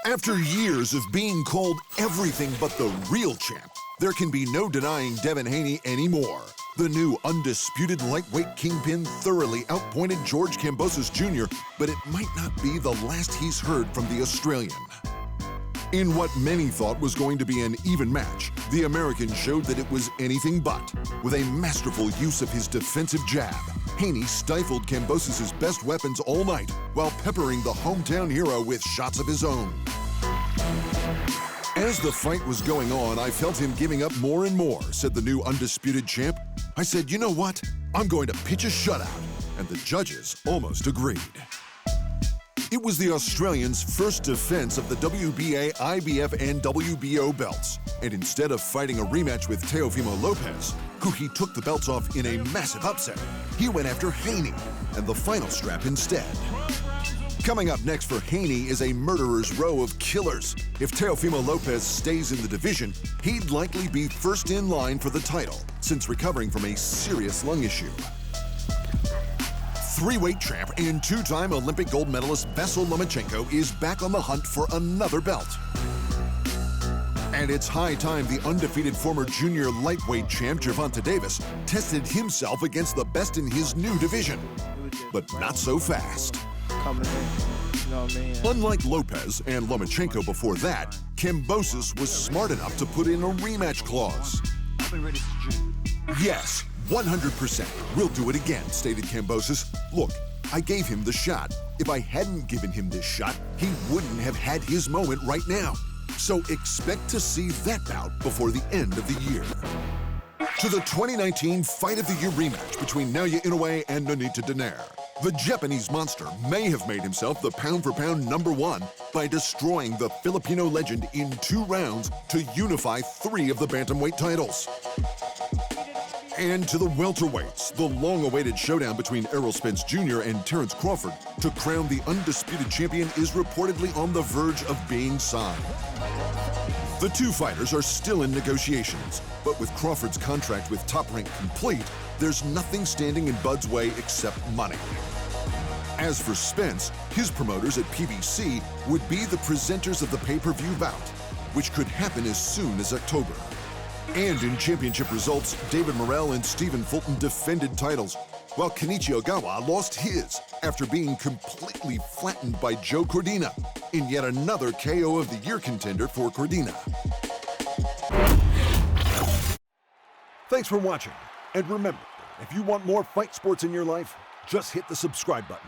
After years of being called everything but the real champ, there can be no denying Devin Haney anymore. The new undisputed lightweight kingpin thoroughly outpointed George Kambosos Jr., but it might not be the last he's heard from the Australian. In what many thought was going to be an even match, the American showed that it was anything but. With a masterful use of his defensive jab, Haney stifled Kambosos' best weapons all night while peppering the hometown hero with shots of his own. As the fight was going on, I felt him giving up more and more, said the new undisputed champ. I said, you know what? I'm going to pitch a shutout. And the judges almost agreed. It was the Australian's first defense of the WBA, IBF, and WBO belts. And instead of fighting a rematch with Teofimo Lopez, who he took the belts off in a massive upset, he went after Haney and the final strap instead. Coming up next for Haney is a murderer's row of killers. If Teofimo Lopez stays in the division, he'd likely be first in line for the title, since recovering from a serious lung issue. Three-weight champ and two-time Olympic gold medalist Vasyl Lomachenko is back on the hunt for another belt. And it's high time the undefeated former junior lightweight champ Gervonta Davis tested himself against the best in his new division. But not so fast. Unlike Lopez and Lomachenko before that, Kambosos was smart enough to put in a rematch clause. Yes, 100%. We'll do it again, stated Kambosos. Look, I gave him the shot. If I hadn't given him this shot, he wouldn't have had his moment right now. So expect to see that bout before the end of the year. To the 2019 Fight of the Year rematch between Naoya Inoue and Nonito Donaire. The Japanese monster may have made himself the pound-for-pound #1 by destroying the Filipino legend in 2 rounds to unify 3 of the bantamweight titles. And to the welterweights, the long-awaited showdown between Errol Spence Jr. and Terence Crawford to crown the undisputed champion is reportedly on the verge of being signed. The two fighters are still in negotiations, but with Crawford's contract with Top Rank complete, there's nothing standing in Bud's way except money. As for Spence, his promoters at PBC would be the presenters of the pay-per-view bout, which could happen as soon as October. And in championship results, David Morrell and Stephen Fulton defended titles, while Kenichi Ogawa lost his after being completely flattened by Joe Cordina in yet another KO of the Year contender for Cordina. Thanks for watching, and remember, if you want more fight sports in your life, just hit the subscribe button.